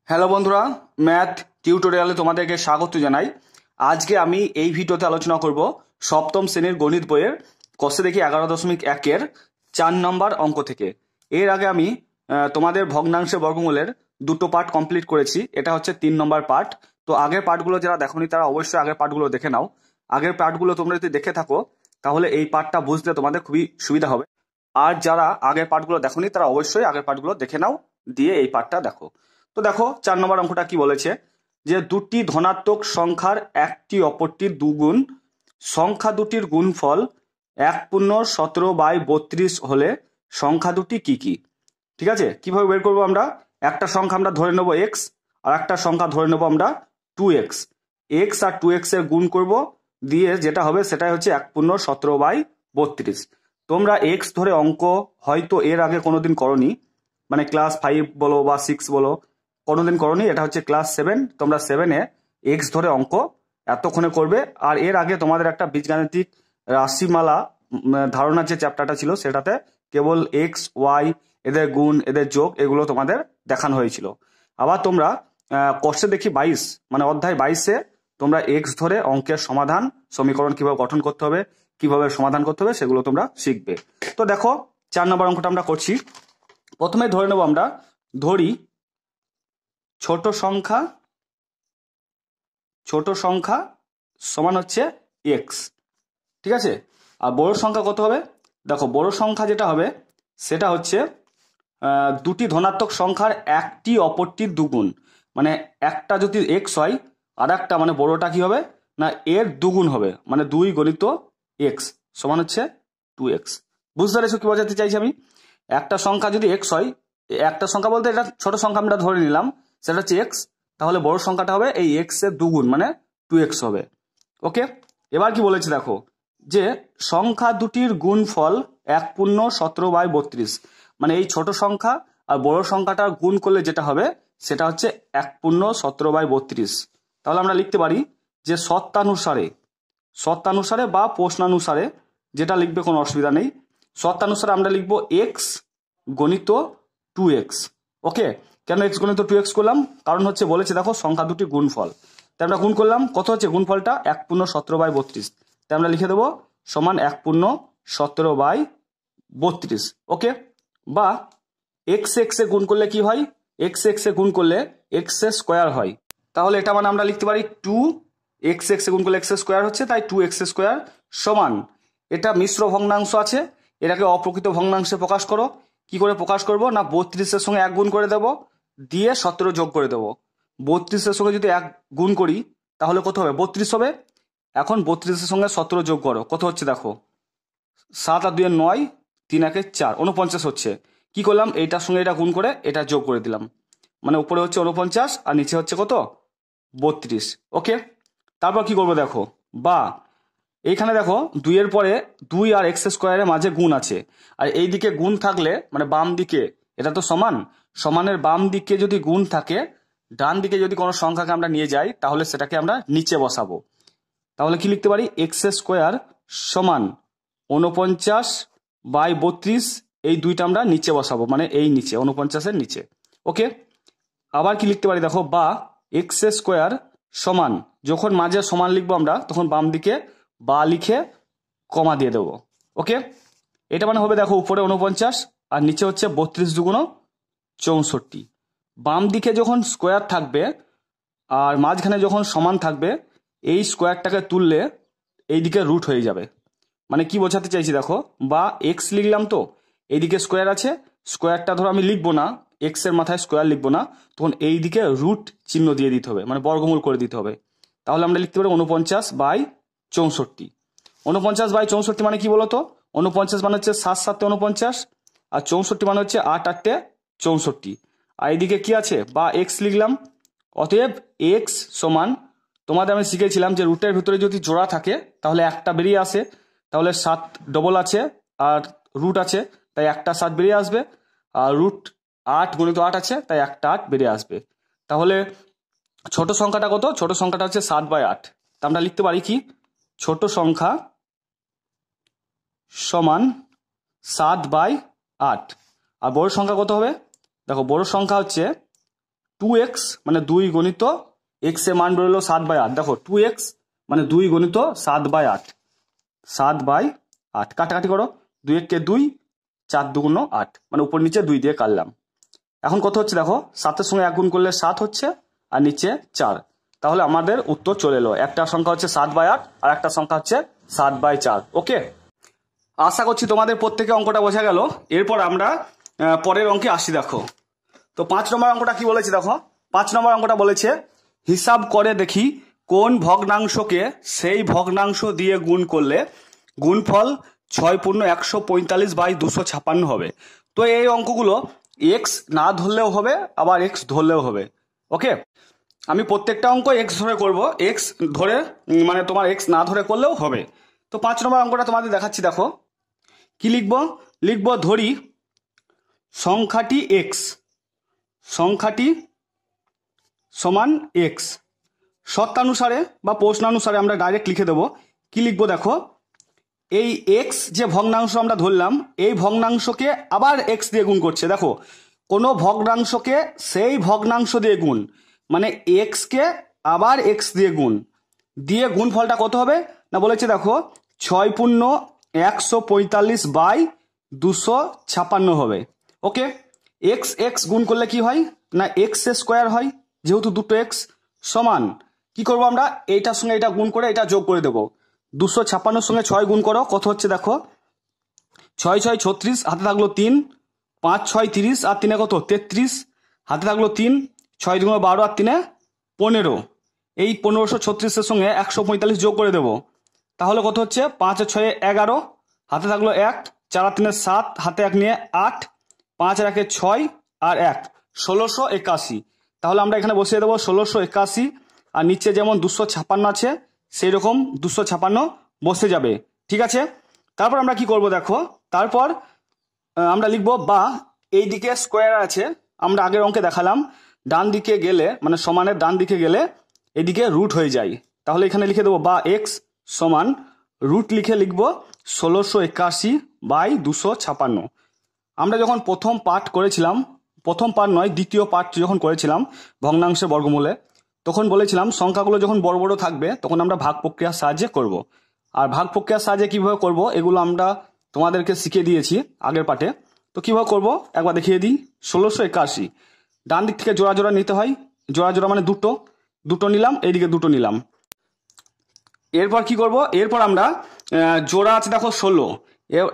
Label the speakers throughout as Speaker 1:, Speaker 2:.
Speaker 1: Hello বন্ধুরা, math টিউটোরিয়ালে তোমাদেরকে স্বাগত জানাই। আজকে আমি এই ভিডিওতে আলোচনা করব সপ্তম শ্রেণীর গণিত বইয়ের কষে দেখি 11.1-এর 4 নম্বর অঙ্ক থেকে। এর আগে আমি তোমাদের ভগ্নাংশে বর্গমূলের দুটো পার্ট কমপ্লিট করেছি। এটা হচ্ছে 3 নম্বর পার্ট। তো আগের পার্টগুলো যারা দেখোনি তারা অবশ্যই আগের পার্টগুলো দেখে নাও। আগের পার্টগুলো তোমরা যদি দেখে থাকো তাহলে এই পার্টটা বুঝতে তোমাদের খুবই সুবিধা হবে। আর যারা আগের পার্টগুলো দেখোনি তারা অবশ্যই আগের পার্টগুলো দেখে নাও, দিয়ে এই পার্টটা দেখো। তো দেখো 4 নম্বর অঙ্কটা কি বলেছে, যে দুটি ধনাত্মক সংখ্যার একটি অপরটির দুগুণ, সংখ্যা দুটির গুণফল 1/17/32 হলে সংখ্যা দুটি কি কি। ঠিক আছে, কিভাবে বের করবো আমরা? একটা সংখ্যা আমরা ধরে নেবো এক্স, আর একটা সংখ্যা ধরে নেবো আমরা 2x। এক্স আর 2x এর গুণ করব, দিয়ে যেটা হবে সেটাই হচ্ছে 1/17/32। তোমরা এক্স ধরে অঙ্ক হয়তো এর আগে কোনোদিন করনি, মানে ক্লাস 5 বলো বা 6 বলো, কোনোদিন করনি। এটা হচ্ছে ক্লাস 7, তোমরা 7-এ এক্স ধরে অঙ্ক এতক্ষণে করবে। আর এর আগে তোমাদের একটা বীজগাণিতিক রাশিমালা ধারণার যে চ্যাপ্টারটা ছিল সেটাতে কেবল এক্স ওয়াই, এদের গুণ, এদের যোগ, এগুলো তোমাদের দেখানো হয়েছিল। আবার তোমরা কষ্টে দেখি 22, মানে অধ্যায় 22-এ তোমরা এক্স ধরে অঙ্কের সমাধান, সমীকরণ কিভাবে গঠন করতে হবে, কিভাবে সমাধান করতে হবে, সেগুলো তোমরা শিখবে। তো দেখো 4 নম্বর অঙ্কটা আমরা করছি। প্রথমে ধরে নেব আমরা, ধরি ছোট সংখ্যা সমান হচ্ছে এক্স। ঠিক আছে, আর বড় সংখ্যা কত হবে? দেখো বড় সংখ্যা যেটা হবে সেটা হচ্ছে দুটি ধনাত্মক সংখ্যার একটি অপরটির দুগুণ। মানে একটা যদি এক্স হয় আর একটা মানে বড়টা কি হবে না এর দুগুণ হবে, মানে 2 গুণিত এক্স সমান হচ্ছে 2x। বুঝতে পেরেছো কি বোঝাতে চাইছি আমি? একটা সংখ্যা যদি এক্স হয়, একটা সংখ্যা বলতে এটা ছোট সংখ্যা আমরা ধরে নিলাম, সেটা হচ্ছে এক্স, তাহলে বড় সংখ্যাটা হবে এই এক্স এর দুগুণ মানে 2x হবে। ওকে, এবার কি বলেছে দেখো, যে সংখ্যা দুটির গুণফল 1/17/32, মানে এই ছোট সংখ্যা আর বড় সংখ্যাটার গুণ করলে যেটা হবে সেটা হচ্ছে 1/17/32। তাহলে আমরা লিখতে পারি যে শর্তানুসারে বা প্রশ্নানুসারে, যেটা লিখবে কোনো অসুবিধা নেই। শর্তানুসারে আমরা লিখবো এক্স গণিত 2x। ওকে, কেন এক্স গণিত 2x করলাম? কারণ হচ্ছে বলেছে দেখো সংখ্যা দুটি গুণফল, তাই আমরা গুণ করলাম। কত হচ্ছে গুণফলটা? 1/17/32, তাই আমরা লিখে দেবো সমান 1/17/32। ওকে, বা এক্স এক্স এ গুণ করলে কি হয়? এক্স এক্স এ গুণ করলে এক্স এর স্কোয়ার হয়, তাহলে এটা মানে আমরা লিখতে পারি 2x এক্স এ গুণ করলে এক্স স্কোয়ার হচ্ছে, তাই 2x স্কোয়ার সমান, এটা মিশ্র ভগ্নাংশ আছে, এটাকে অপ্রকৃত ভগ্নাংশে প্রকাশ করো। কি করে প্রকাশ করব না 32-এর সঙ্গে 1 গুণ করে দেবো, দিয়ে 17 যোগ করে দেবো। 32-এর সঙ্গে যদি 1 গুণ করি তাহলে কত হবে? 32 হবে। এখন 32-এর সঙ্গে 17 যোগ করো, কত হচ্ছে দেখো, 7 আর 2 9, 3 1 4, 49 হচ্ছে। কি করলাম? এইটার সঙ্গে এটা গুণ করে এটা যোগ করে দিলাম, মানে উপরে হচ্ছে 49 আর নিচে হচ্ছে কত? 32। ওকে, তারপর কি করবো দেখো, বা এইখানে দেখো 2 এর পরে 2 আর এক্স স্কোয়ারের মাঝে গুণ আছে, আর এই দিকে গুণ থাকলে মানে বাম দিকে, এটা তো সমানের বাম দিকে যদি গুণ থাকে, ডান দিকে যদি কোনো সংখ্যাকে আমরা নিয়ে যাই তাহলে সেটাকে আমরা নিচে বসাবো। তাহলে কি লিখতে পারি? এক্স স্কোয়ার সমান 49/32, এই দুইটা আমরা নিচে বসাবো, মানে এই নিচে 49-এর নিচে। ওকে, আবার কি লিখতে পারি দেখো, বা এক্স স্কোয়ার সমান, যখন মাঝে সমান লিখবো আমরা তখন বাম দিকে বা লিখে কমা দিয়ে দেবো। ওকে, এটা মানে হবে দেখো উপরে 49 আর নিচে হচ্ছে 32 দুগুণ 64। বাম দিকে যখন স্কোয়ার থাকবে আর মাঝখানে যখন সমান থাকবে, এই স্কোয়ারটাকে তুললে এইদিকে রুট হয়ে যাবে। মানে কি বোঝাতে চাইছি দেখো, বা এক্স লিখলাম, তো এইদিকে স্কোয়ার আছে, স্কোয়ারটা ধরো আমি লিখবো না, এক্স এর মাথায় স্কোয়ার লিখবো না, তখন এই দিকে রুট চিহ্ন দিয়ে দিতে হবে, মানে বর্গমূল করে দিতে হবে। তাহলে আমরা লিখতে পারি 49/64। 49/64 মানে কি বলতো? 49 মানে হচ্ছে 7 7 49, আর 64 মানে হচ্ছে 8 8 64। আর এইদিকে কি আছে? বা এক্স লিখলাম। অতএব এক্স সমান, তোমাদের আমি শিখেছিলাম যে রুটের ভিতরে যদি জোড়া থাকে তাহলে একটা বেরিয়ে আসে, তাহলে 7 ডবল আছে আর রুট আছে, তাই একটা 7 বেরিয়ে আসবে, আর রুট 8 গুণিত 8 আছে, তাই একটা 8 বেরিয়ে আসবে। তাহলে ছোট সংখ্যাটা কত? ছোট সংখ্যাটা হচ্ছে 7/8। তা আমরা লিখতে পারি কি, ছোট সংখ্যা সমান 7/8। আর বড় সংখ্যা কত হবে? দেখো বড় সংখ্যা হচ্ছে 2x মানে 2 গণিত x এর মান বেরোলো 7/8। দেখো 2x মানে 2 গণিত 7/8, 7/8 কাটাকাটি করো, 2 × 2 4 × 2 = 8, মানে উপর নিচে 2 দিয়ে কাটলাম। এখন কত হচ্ছে দেখো, 7-এর সঙ্গে 1 গুণ করলে 7 হচ্ছে, আর নিচে 4। তাহলে আমাদের উত্তর চলে এলো। একটা সংখ্যা হচ্ছে 7/8 আর একটা সংখ্যা হচ্ছে 7/4। ওকে, আশা করছি তোমাদের প্রত্যেকে অঙ্কটা বোঝা গেল। এরপর আমরা পরের অঙ্কে আসি। দেখো তো 5 নম্বর অঙ্কটা কি বলেছে দেখো, 5 নম্বর অঙ্কটা বলেছে হিসাব করে দেখি কোন ভগ্নাংশকে সেই ভগ্নাংশ দিয়ে গুণ করলে গুণফল 6×145/256 হবে। তো এই অঙ্কগুলো এক্স না ধরলেও হবে, আবার এক্স ধরলেও হবে। ওকে, আমি প্রত্যেকটা অঙ্ক এক্স ধরে করব, এক্স ধরে মানে তোমার এক্স না ধরে করলেও হবে। তো 5 নম্বর অঙ্কটা তোমাদের দেখাচ্ছি। দেখো কি লিখবো, লিখবো ধরি সংখ্যাটি এক্স, সংখ্যাটি সমান এক্স। শর্তানুসারে বা প্রশ্নানুসারে আমরা ডাইরেক্ট লিখে দেবো। কি লিখবো দেখো, এই এক্স যে ভগ্নাংশ আমরা ধরলাম, এই ভগ্নাংশকে আবার এক্স দিয়ে গুণ করছে। দেখো কোনো ভগ্নাংশকে সেই ভগ্নাংশ দিয়ে গুণ, মানে এক্সকে আবার এক্স দিয়ে গুণ, দিয়ে গুণফলটা কত হবে না বলেছে দেখো 6×145/256 হবে। ওকে, এক্স এক্স গুণ করলে কি হয় না এক্স স্কোয়ার হয়, যেহেতু দুটো এক্স সমান কি করবো আমরা, এইটার সঙ্গে এটা গুণ করে এটা যোগ করে দেবো। 256 সঙ্গে 6 গুণ করো, কত হচ্ছে দেখো 6 × 6 = 36, হাতে থাকলো 3, 5 × 6 = 30, আর 3 কত 33, হাতে থাকলো 3, 6 × 2 = 12, আর 3 = 15। এই 1536 সঙ্গে 145 যোগ করে দেবো, তাহলে কত হচ্ছে 5 আর 6 = 11, হাতে থাকলো 1, 4 আর 3 = 7, হাতে 1 নিয়ে 8, 5 আর 1 = 6, আর 1 1681। তাহলে আমরা এখানে বসিয়ে দেবো 1681, আর নিচে যেমন 256 আছে সেই রকম 256 বসে যাবে। ঠিক আছে, তারপর আমরা কি করব দেখো, তারপর আমরা লিখবো বা এই দিকে স্কোয়ার আছে, আমরা আগের অঙ্কে দেখালাম ডান দিকে গেলে মানে সমানের ডান দিকে গেলে এদিকে রুট হয়ে যায়। তাহলে এখানে লিখে দেবো বা এক্স সমান রুট লিখে লিখবো 1681/256। আমরা যখন প্রথম পার্ট করেছিলাম, প্রথম পার্ট নয় দ্বিতীয় পার্ট যখন করেছিলাম ভগ্নাংশের বর্গমূলে, তখন বলেছিলাম সংখ্যাগুলো যখন বড় বড় থাকবে তখন আমরা ভাগ প্রক্রিয়ার সাহায্যে করব। আর ভাগ প্রক্রিয়ার সাহায্যে কিভাবে করব এগুলো আমরা তোমাদেরকে শিখিয়ে দিয়েছি আগের পার্টে। তো কিভাবে করব একবার দেখিয়ে দিই। 1681 ডান দিক থেকে জোড়া জোড়া নিতে হয়, জোড়া জোড়া মানে দুটো, দুটো নিলাম, এইদিকে দুটো নিলাম। এরপর কি করব, এরপর আমরা জোড়া আছে দেখো 16,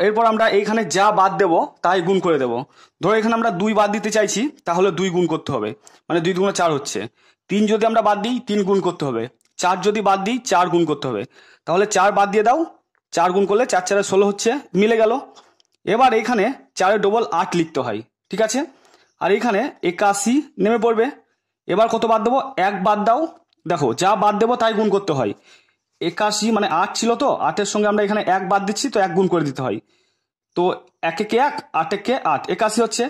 Speaker 1: এরপর আমরা এইখানে যা বাদ দেব তাই গুণ করে দেব। ধরো এখানে আমরা 2 বাদ দিতে চাইছি, তাহলে 2 গুণ করতে হবে, মানে 2 × 4 হচ্ছে। 3 যদি আমরা বাদ দিই 3 গুণ করতে হবে, 4 যদি বাদ দিই 4 গুণ করতে হবে। তাহলে 4 বাদ দিয়ে দাও, 4 গুণ করলে 4 × 4 = 16 হচ্ছে, মিলে গেল। এবার এখানে 4 ডবল 8 লিখতে হয়। ঠিক আছে, আর এখানে 81 নেমে পড়বে। এবার কত বাদ দেবো, 1 বাদ দাও। দেখো যা বাদ দেবো তাই গুণ করতে হয়। 81 মানে 8 ছিল, তো 8-এর সঙ্গে আমরা এখানে 1 বাদ দিচ্ছি, তো 1 গুণ করে দিতে হয়। তো 1 × 1 8 × 8 81 হচ্ছে,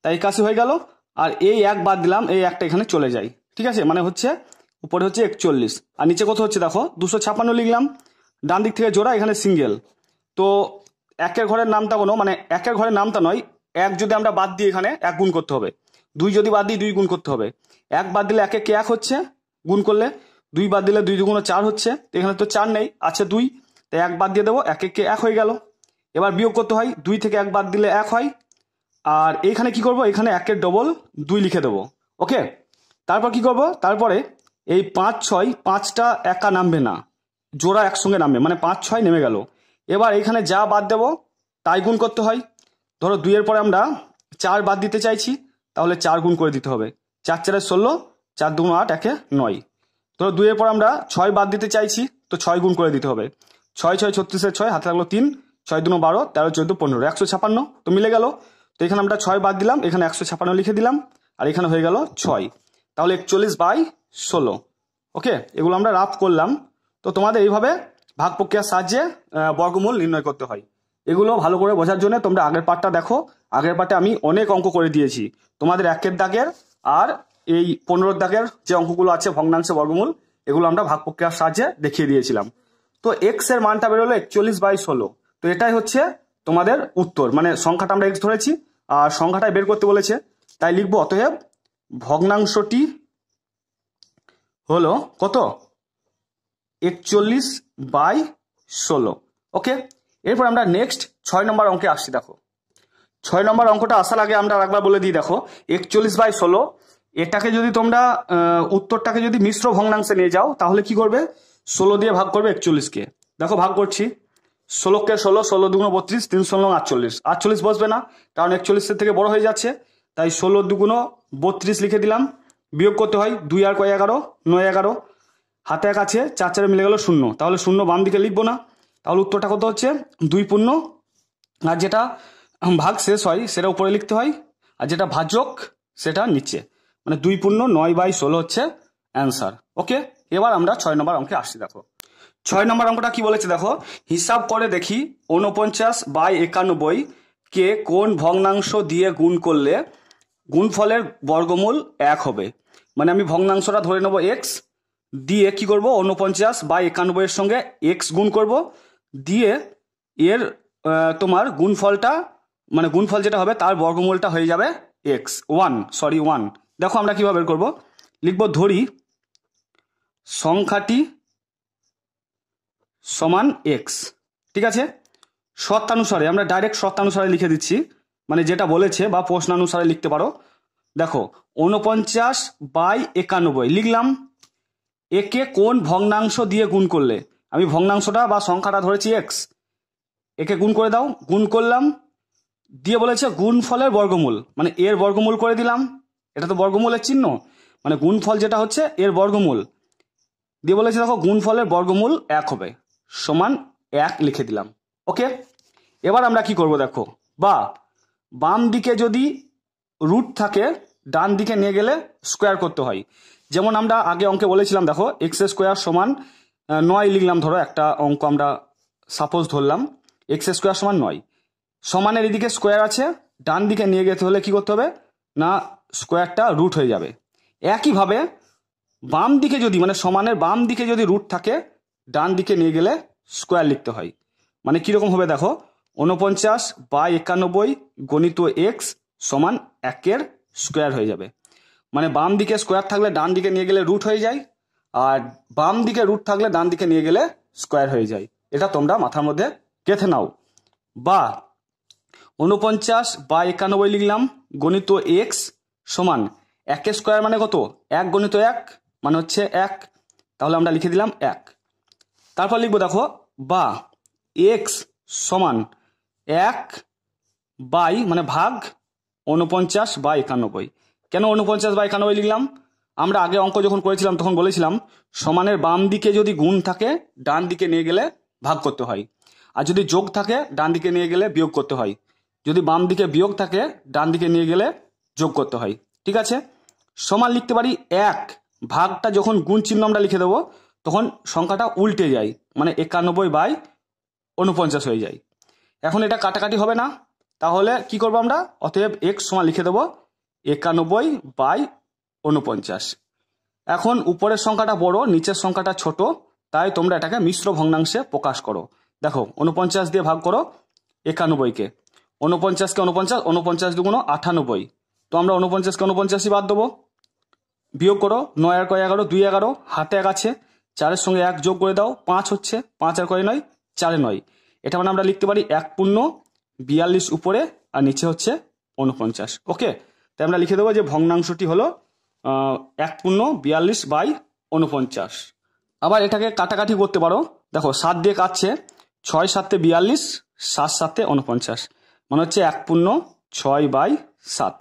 Speaker 1: তাই 81 হয়ে গেল। আর এই 1 বাদ দিলাম, এই 1টা এখানে চলে যায়। ঠিক আছে, মানে হচ্ছে উপরে হচ্ছে 41, আর নিচে কত হচ্ছে দেখো 256 লিখলাম। ডান দিক থেকে জোড়া, এখানে সিঙ্গেল। তো 1-এর ঘরের নামটা কোনো মানে 1-এর ঘরের নামটা নয়, 1 যদি আমরা বাদ দিই এখানে 1 গুণ করতে হবে, 2 যদি বাদ দিই 2 গুণ করতে হবে। 1 বাদ দিলে 1 × 1 হচ্ছে গুণ করলে, 2 বাদ দিলে 2 × 2 = 4 হচ্ছে, এখানে তো 4 নেই, আছে 2, তাই 1 বাদ দিয়ে দেবো, 1 × 1 হয়ে গেল। এবার বিয়োগ করতে হয়, 2 থেকে 1 বাদ দিলে 1 হয়। আর এইখানে কি করব, এখানে 1-এর ডবল 2 লিখে দেবো। ওকে, তারপর কি করব, তারপরে এই 5 6 5টা একা নামবে না, জোড়া একসঙ্গে নামবে, মানে 5 6 নেমে গেল। এবার এখানে যা বাদ দেবো তাই গুণ করতে হয়। ধরো 2-এর পরে আমরা 4 বাদ দিতে চাইছি, তাহলে 4 গুণ করে দিতে হবে, 4 × 4 = 16, 4 × 2 = 8, 1 × 9। ধরো 2-এর পর আমরা 6 বাদ দিতে চাইছি, তো 6 গুণ করে দিতে হবে, 6 × 6 = 36, 6 হাতে থাকলো 3, 6 × 2 = 12, 13 × 14 = 15, 156, তো মিলে গেল। তো এখানে আমরা 6 বাদ দিলাম, এখানে 156 লিখে দিলাম, আর এখানে হয়ে গেল 6, তাহলে 41/16। ওকে, এগুলো আমরা রাফ করলাম। তো তোমাদের এইভাবে ভাগ প্রক্রিয়ার সাহায্যে বর্গমূল নির্ণয় করতে হয়। এগুলো ভালো করে বোঝার জন্য তোমরা আগের পার্টটা দেখো, আগের পার্টে আমি অনেক অঙ্ক করে দিয়েছি তোমাদের 1-এর দাগের আর এই 15-এর দাগের যে অঙ্কগুলো আছে ভগ্নাংশে বর্গমূল, এগুলো আমরা ভাগ প্রক্রিয়ার সাহায্যে দেখিয়ে দিয়েছিলাম। তো এক্স এর মানটা বেরোলো 41/16। তো এটাই হচ্ছে তোমাদের উত্তর, মানে সংখ্যাটা আমরা এক্স ধরেছি আর সংখ্যাটাই বের করতে বলেছে, তাই লিখবো অতএব ভগ্নাংশটি হলো কত 41/16। ওকে, এরপর আমরা নেক্সট 6 নম্বর অঙ্কে আসছি। দেখো 6 নম্বর অঙ্কটা আসার আগে আমরা আরেকবার বলে দিই। দেখো 41/16 এটাকে যদি তোমরা উত্তরটাকে যদি মিশ্র ভগ্নাংশে নিয়ে যাও তাহলে কি করবে, 16 দিয়ে ভাগ করবে 41কে। দেখো ভাগ করছি, 16কে 16, 16 দুগুণ 32, 3 16 48, 48 বসবে না কারণ 41 থেকে বড় হয়ে যাচ্ছে, তাই 16 দুগুণ 32 লিখে দিলাম। বিয়োগ করতে হয়, 2 আর 11, 9 11, হাতে এক আছে, 4 4 মিলে গেল 0, তাহলে 0 বাম দিকে লিখবো না, তাহলে উত্তরটা কত হচ্ছে 2 পূর্ণ, আর যেটা ভাগ শেষ হয় সেটা উপরে লিখতে হয়, আর যেটা ভাজক সেটা নিচে, মানে 2 পূর্ণ 9/16 হচ্ছে অ্যান্সার। ওকে, এবার আমরা 6 নম্বর অঙ্কে আসছি। দেখো 6 নম্বর অঙ্কটা কি বলেছে, দেখো হিসাব করে দেখি 49/91 কে কোন ভগ্নাংশ দিয়ে গুণ করলে গুণফলের বর্গমূল 1 হবে। মানে আমি ভগ্নাংশটা ধরে নেব এক্স, দিয়ে কি করব 49/91 এর সঙ্গে এক্স গুণ করব, দিয়ে এর তোমার গুণফলটা মানে গুণফল যেটা হবে তার বর্গমূলটা হয়ে যাবে এক্স 1। দেখো আমরা কিভাবে বের করব, লিখব ধরি সংখ্যাটি সমান এক্স। ঠিক আছে, শর্তানুসারে আমরা ডাইরেক্ট শর্তানুসারে লিখে দিচ্ছি, মানে যেটা বলেছে বা প্রশ্নানুসারে লিখতে পারো। দেখো 49/91 লিখলাম, একে কোন ভগ্নাংশ দিয়ে গুণ করলে, আমি ভগ্নাংশটা বা সংখ্যাটা ধরেছি এক্স, একে গুণ করে দাও, গুণ করলাম, দিয়ে বলেছে গুণফলের বর্গমূল, মানে এর বর্গমূল করে দিলাম, এটা তো বর্গমূলের চিহ্ন, মানে গুণফল যেটা হচ্ছে এর বর্গমূল, দিয়ে বলেছে দেখো গুণফলের বর্গমূল 1 হবে, সমান 1 লিখে দিলাম। ওকে, এবার আমরা কি করব, দেখো বা বাম দিকে যদি রুট থাকে ডান দিকে নিয়ে গেলে স্কোয়ার করতে হয়। যেমন আমরা আগে অঙ্কে বলেছিলাম, দেখো x² সমান 9 লিখলাম, ধরো একটা অঙ্ক আমরা সাপোজ ধরলাম x² সমান 9, সমানের এদিকে স্কোয়ার আছে, ডান দিকে নিয়ে যেতে হলে কি করতে হবে না স্কোয়ারটা রুট হয়ে যাবে। একইভাবে বাম দিকে যদি মানে সমানের বাম দিকে যদি রুট থাকে ডান দিকে নিয়ে গেলে স্কোয়ার লিখতে হয়। মানে কিরকম হবে, দেখো 49/91 গণিত এক্স সমান 1 স্কোয়ার হয়ে যাবে। মানে বাম দিকে স্কোয়ার থাকলে ডান দিকে নিয়ে গেলে রুট হয়ে যায়, আর বাম দিকে রুট থাকলে ডান দিকে নিয়ে গেলে স্কোয়ার হয়ে যায়। এটা তোমরা মাথার মধ্যে গেঁথে নাও। বা 49/91 লিখলাম গণিত এক্স সমান 1 স্কোয়ার মানে কত 1 গণিত 1 মানে হচ্ছে 1, তাহলে আমরা লিখে দিলাম 1। তারপর লিখবো দেখো বা এক্স সমান 1 বাই মানে ভাগ 49/91। কেন 49/91 লিখলাম, আমরা আগে অঙ্ক যখন করেছিলাম তখন বলেছিলাম সমানের বাম দিকে যদি গুণ থাকে ডান দিকে নিয়ে গেলে ভাগ করতে হয়, আর যদি যোগ থাকে ডান দিকে নিয়ে গেলে বিয়োগ করতে হয়, যদি বাম দিকে বিয়োগ থাকে ডান দিকে নিয়ে গেলে যোগ করতে হয়। ঠিক আছে, সমান লিখতে পারি 1, ভাগটা যখন গুণ চিহ্ন আমরা লিখে দেবো তখন সংখ্যাটা উল্টে যায়, মানে 91/49 হয়ে যায়। এখন এটা কাটাকাটি হবে না, তাহলে কি করবো আমরা, অতএব এক্স সমান লিখে দেবো 91/49। এখন উপরের সংখ্যাটা বড় নিচের সংখ্যাটা ছোট, তাই তোমরা এটাকে মিশ্র ভগ্নাংশে প্রকাশ করো। দেখো 49 দিয়ে ভাগ করো 91কে, 49কে 49, 49 দুগুণ 98, তো আমরা 49কে 49ই বাদ দেবো। বিয়োগ করো 9 আর 11, 2 11, হাতে 1 আছে, 4-এর সঙ্গে 1 যোগ করে দাও 5 হচ্ছে, 5 আর 9, 4 9, এটা মানে আমরা লিখতে পারি 1 পূর্ণ 42 উপরে আর নিচে হচ্ছে 49। ওকে, তাই আমরা লিখে দেবো যে ভগ্নাংশটি হলো 1 পূর্ণ 42/49। আবার এটাকে কাটাকাটি করতে পারো, দেখো 7 দিয়ে কাটছে, 6 7 42, 7 7 49, মানে হচ্ছে 1 পূর্ণ 6/7।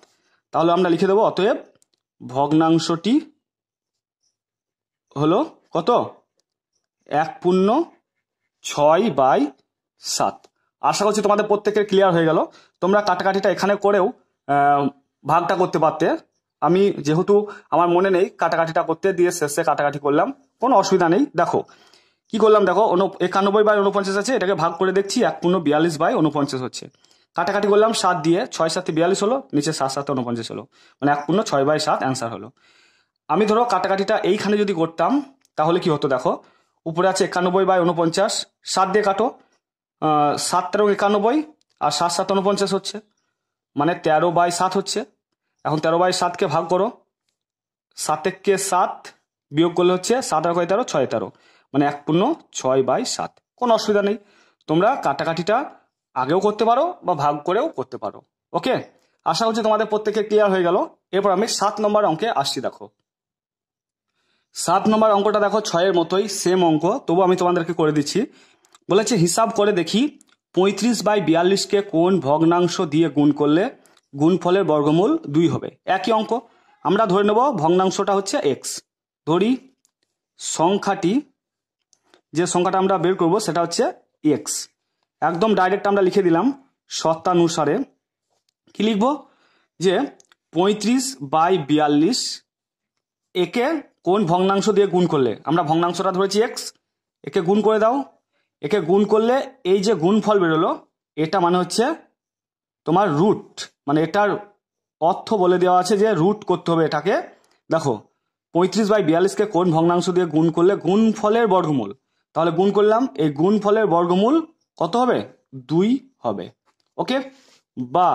Speaker 1: তাহলে আমরা লিখে দেবো অতএব ভগ্নাংশটি হলো কত 1 পূর্ণ 6/7। আশা করছি তোমাদের প্রত্যেকের ক্লিয়ার হয়ে গেল। তোমরা কাটাকাটিটা এখানে করেও ভাগটা করতে পারতে, আমি যেহেতু আমার মনে নেই কাটাকাটিটা করতে, দিয়ে শেষে কাটাকাটি করলাম, কোনো অসুবিধা নেই। দেখো কি করলাম, দেখো 91/49 আছে, এটাকে ভাগ করে দেখছি 1 পূর্ণ 42/49 হচ্ছে, কাটাকাটি করলাম 7 দিয়ে, 6 7 42 হলো, নিচে 7 7 49 হলো, মানে 1 পূর্ণ 6/7 অ্যান্সার হলো। আমি ধরো কাটাকাটিটা এইখানে যদি করতাম তাহলে কি হতো, দেখো উপরে আছে 91/49, 7 দিয়ে কাটো, 7 13 91 আর 7 7 49 হচ্ছে, মানে 13/7 হচ্ছে। এখন 13/7কে ভাগ করো, 7 7 বিয়োগ করলে হচ্ছে 7 আর 13 6 13, মানে 1/6/7। কোনো অসুবিধা নেই, তোমরা কাটাকাটিটা আগেও করতে পারো বা ভাগ করেও করতে পারো। ওকে, আশা করছি তোমাদের প্রত্যেকে ক্লিয়ার হয়ে গেল। এরপর আমি 7 নম্বর অঙ্কে আসছি। দেখো 7 নম্বর অঙ্কটা দেখো 6-এর মতোই সেম অঙ্ক, তবু আমি তোমাদেরকে করে দিচ্ছি। বলেছে হিসাব করে দেখি 35/42কে কোন ভগ্নাংশ দিয়ে গুণ করলে গুণফলের বর্গমূল 2 হবে। একই অঙ্ক, আমরা ধরে নেব ভগ্নাংশটা হচ্ছে এক্স। ধরি সংখ্যাটি, যে সংখ্যাটা আমরা বের করব সেটা হচ্ছে এক্স। একদম ডাইরেক্ট আমরা লিখে দিলাম শর্তানুসারে। কি লিখব, যে 35/42 একে কোন ভগ্নাংশ দিয়ে গুণ করলে, আমরা ভগ্নাংশটা ধরেছি এক্স, একে গুণ করে দাও। একে গুণ করলে এই যে গুণফল বেরোলো, এটা মানে হচ্ছে তোমার রুট, মানে এটার অর্থ বলে দেওয়া আছে যে রুট করতে হবে এটাকে। দেখো 35/42কে কোন ভগ্নাংশ দিয়ে গুণ করলে গুণফলের বর্গমূল, তাহলে গুণ করলাম, এই গুণফলের বর্গমূল কত হবে, 2 হবে। ওকে, বা